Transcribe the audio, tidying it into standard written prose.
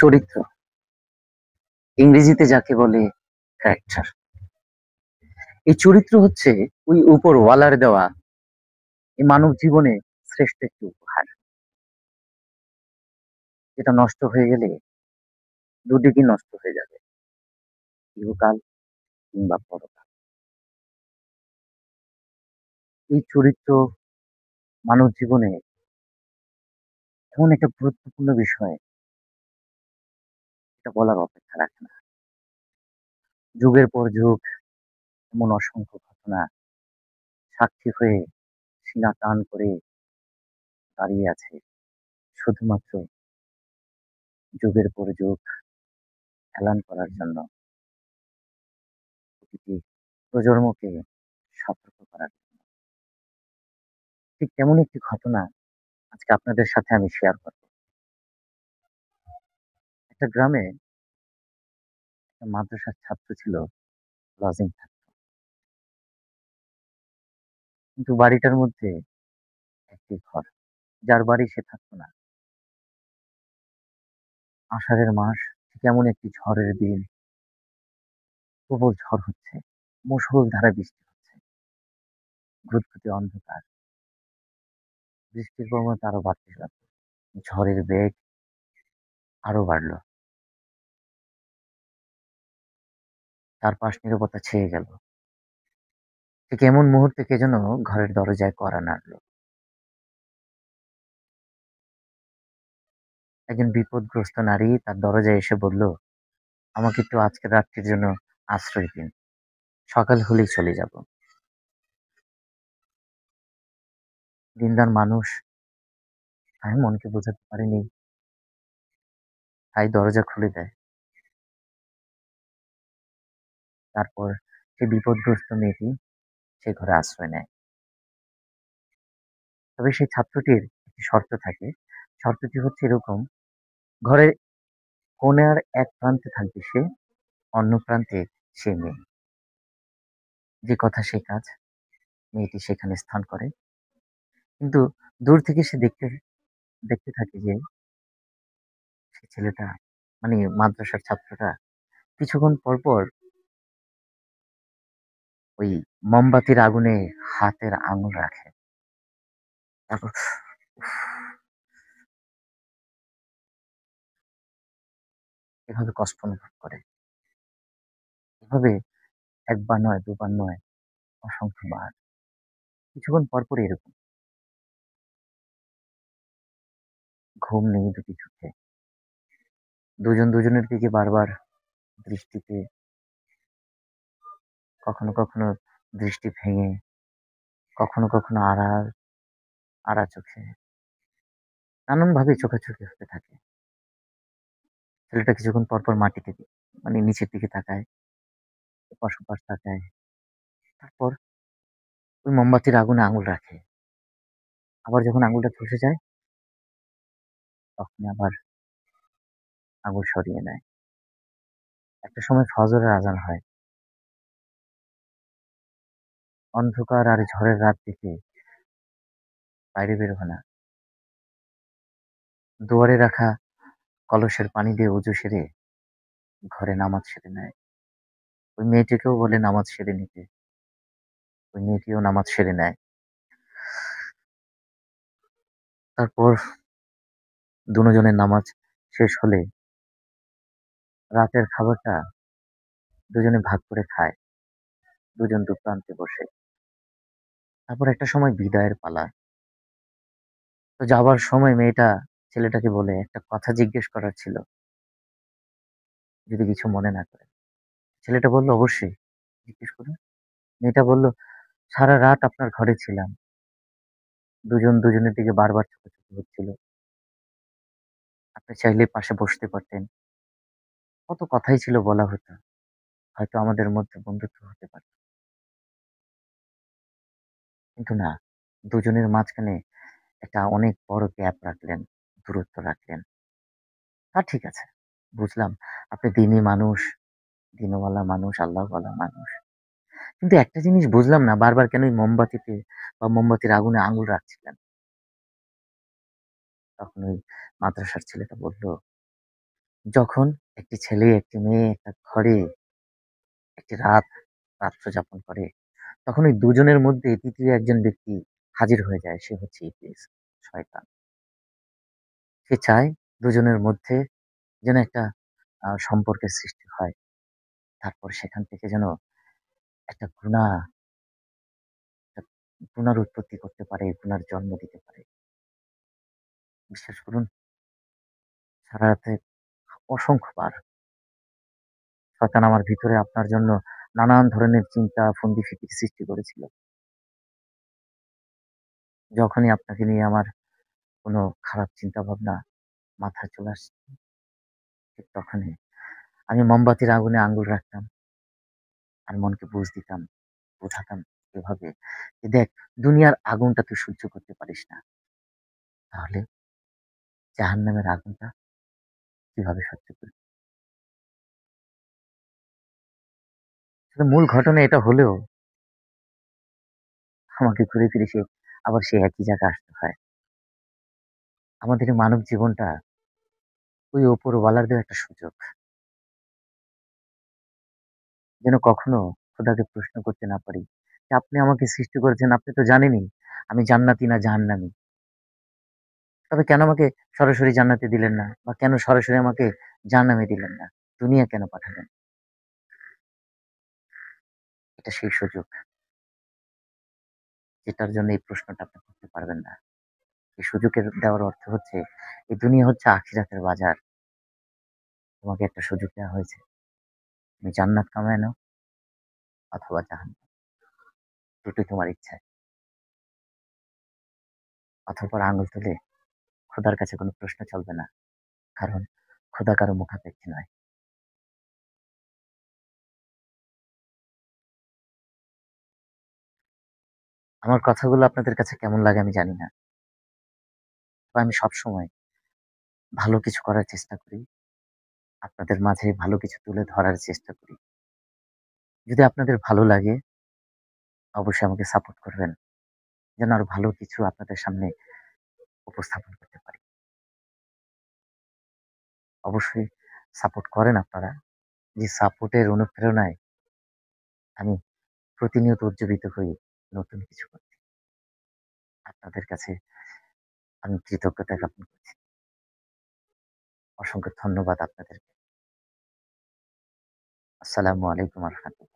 চরিত্র, ইংরেজিতে যাকে বলে ক্যারেক্টার। এই চরিত্র হচ্ছে ওই উপরওয়ালার দেওয়া এই মানব জীবনে শ্রেষ্ঠ একটি উপহার, যেটা নষ্ট হয়ে গেলে দুদিকই নষ্ট হয়ে যাবে, ইহকাল কিংবা পরকাল। এই চরিত্র মানব জীবনে এমন একটা গুরুত্বপূর্ণ বিষয়, এটা বলার অপেক্ষা রাখে না। যুগের পর যুগ এমন অসংখ্য ঘটনা সাক্ষী হয়ে সিনা টান করে দাঁড়িয়ে আছে, শুধুমাত্র যুগের পর যুগ এলান করার জন্য, প্রতিটি প্রজন্মকে সতর্ক করার জন্য। ঠিক তেমন একটি ঘটনা আজকে আপনাদের সাথে আমি শেয়ার করব। একটা গ্রামে একটা মাদ্রাসার ছাত্র ছিল, লজিং থাকতো। কিন্তু বাড়িটার মধ্যে একটি ঘর, যার বাড়ি সে থাকতো না। আষাঢ়ের মাস, ঠিক এমন একটি ঝড়ের দিন, প্রবল ঝড় হচ্ছে, মুষলধারে বৃষ্টি হচ্ছে, ঘুটঘুটে অন্ধকার, বৃষ্টির প্রবণতা আরো বাড়তে লাগলো, ঝড়ের বেগ আরো বাড়লো, চারপাশ নীরবতা ছেয়ে গেল। ঠিক এমন মুহূর্তে কে যেন ঘরের দরজায় কড়া নাড়লো। একজন বিপদগ্রস্ত নারী তার দরজায় এসে বলল, আমাকে একটু আজকের রাত্রির জন্য আশ্রয় দিন, সকাল হলেই চলে যাব। দিনদার মানুষ তাই মনকে বোঝাতে পারেনি, তাই দরজা খুলে দেয়। তারপর সে বিপদগ্রস্ত মেয়েটি সে ঘরে আশ্রয় নেয়। তবে সেই ছাত্রটির একটি শর্ত থাকে। শর্তটি হচ্ছে এরকম, ঘরের কোণার এক প্রান্তে থাকবে সে, অন্য প্রান্তে সে মেয়ে। যে কথা সে কাজ, মেয়েটি সেখানে স্থান করে। কিন্তু দূর থেকে সে দেখতে দেখতে থাকে যে সে ছেলেটা, মানে মাদ্রাসার ছাত্রটা, কিছুক্ষণ পর পর ওই মোমবাতির আগুনে হাতের আঙুল রাখে। তারপর উফ, এভাবে কষ্ট অনুভব করে। এভাবে একবার নয়, দুবার নয়, অসংখ্যবার। কিছুক্ষণ পর পর এরকম, ঘুম নেই দুটি চোখে। দুজন দুজনের দিকে বারবার দৃষ্টিতে, কখনো কখনো দৃষ্টি ভেঙে, কখনো কখনো আড়াল, আড়া চোখে, নানানভাবে চোখাচোখি হতে থাকে। ছেলেটা কিছুক্ষণ পর পর মাটিতে মানে নিচের দিকে তাকায়, এপাশ ওপাশ তাকায়। তারপর ওই মোমবাতির আগুনে আঙুল রাখে। আবার যখন আঙুলটা খসে যায়, তখন আবার আঙুল সরিয়ে নেয়। একটা সময় ফজরের আজান হয়। অন্ধকার আর ঝড়ের রাত দেখে বাইরে বের হয় না। দুয়ারে রাখা কলসের পানি দিয়ে অজু সেরে ঘরে নামাজ সেরে নেয়। ওই মেয়েটিকেও বলে নামাজ সেরে নিতে। ওই মেয়েটিও নামাজ সেরে নেয়। তারপর দুজনের নামাজ শেষ হলে রাতের খাবারটা দুজনে ভাগ করে খায়, দুজন দু প্রান্তে বসে। তারপর একটা সময় বিদায়ের পালা। তো যাবার সময় মেয়েটা ছেলেটাকে বলে, একটা কথা জিজ্ঞেস করার ছিল, যদি কিছু মনে না করে। ছেলেটা বলল, অবশ্যই, জিজ্ঞেস করুন। মেয়েটা বলল, সারা রাত আপনার ঘরে ছিলাম, দুজন দুজনের দিকে বারবার চোখাচোখি হচ্ছিল। আপনি চাইলে পাশে বসতে পারতেন, কত কথাই ছিল বলা হতো, হয়তো আমাদের মধ্যে বন্ধুত্ব হতে পারত। কিন্তু না, দুজনের মাঝখানে একটা অনেক বড় গ্যাপ রাখলেন, দূরত্ব রাখলেন। তা ঠিক আছে, বুঝলাম আপনি দিনী মানুষ, দিনওয়ালা মানুষ, আল্লাহওয়ালা মানুষ। কিন্তু একটা জিনিস বুঝলাম না, বারবার কেন ওই মোমবাতিতে বা মোমবাতির আগুনে আঙুল রাখছিলেন? তখন ওই মাদ্রাসার ছেলেটা বলল, যখন একটি ছেলে, একটি মেয়ে একটা ঘরে একটি রাত্র যাপন করে, তখন ওই দুজনের মধ্যে ৩য় একজন ব্যক্তি হাজির হয়ে যায়। সে হচ্ছে ইবলিস, শয়তান। সে চায় দুজনের মধ্যে যেন একটা সম্পর্কের সৃষ্টি হয়। তারপর সেখান থেকে যেন একটা একটা ঘৃণার উৎপত্তি করতে পারে, ঘৃণার জন্ম দিতে পারে। বিশ্বাস করুন, সারা রাতে অসংখ্যবার শয়তান আমার ভিতরে আপনার জন্য নানান ধরনের চিন্তা, ফন্দি-ফিকির সৃষ্টি করেছিল। যখনই আপনাকে নিয়ে আমার কোনো খারাপ চিন্তাভাবনা মাথায় চলে আসছে, ঠিক তখনই আমি মোমবাতির আগুনে আঙ্গুল রাখতাম আর মনকে বুঝ দিতাম, বোঝাতাম এভাবে যে, "দেখ, দুনিয়ার আগুনটা তুই সহ্য করতে পারিস না। তাহলে জাহান্নামের আগুনটা কিভাবে সহ্য করবি?" আসলে মূল ঘটনা এটা হলেও আমাকে ঘুরে ফিরে আবার সেই একই জায়গায় আসতে হয়। আমাদের এই মানব জীবনটা ওই উপরওয়ালার দেওয়া একটা সুযোগ। যেন কখনো খোদাকে প্রশ্ন করতে না পারি যে, "আপনি আমাকে সৃষ্টি করেছেন, আপনি তো জানেনই আমি জান্নাতি না জাহান্নামী। তবে কেন আমাকে সরাসরি জান্নাতে দিলেন না? বা কেন সরাসরি আমাকে জাহান্নামে দিলেন না? দুনিয়া কেন পাঠালেন?" এটা সেই সুযোগ যেটার জন্য এই প্রশ্নটা আপনি করতে পারবেন না। এই সুযোগের দেওয়ার অর্থ হচ্ছে, এই দুনিয়া হচ্ছে আখিরাতের বাজার। তোমাকে একটা সুযোগ দেওয়া হয়েছে। তুমি জান্নাত কামায় নাও অথবা জাহান্নাম। দুটোই তোমার ইচ্ছায়। অতঃপর আঙ্গুল তুলে খোদার কাছে কোনো প্রশ্ন চলবে না। কারণ খোদা কারো মুখাপেক্ষী নয়। আমার কথাগুলো আপনাদের কাছে কেমন লাগে আমি জানি না। তবে আমি সবসময় ভালো কিছু করার চেষ্টা করি। আপনাদের মাঝে ভালো কিছু তুলে ধরার চেষ্টা করি। যদি আপনাদের ভালো লাগে অবশ্যই আমাকে সাপোর্ট করবেন। যেন আরো ভালো কিছু আপনাদের সামনে উপস্থাপন করতে পারি। অবশ্যই সাপোর্ট করেন আপনারা। যে সাপোর্টের অনুপ্রেরণায় আমি প্রতিনিয়ত উজ্জীবিত হই নতুন কিছু করতে। আপনাদের কাছে আমি কৃতজ্ঞতা জ্ঞাপন করছি। অসংখ্য ধন্যবাদ আপনাদেরকে। আসসালামু আলাইকুম ওয়া রাহমাতুল্লাহ।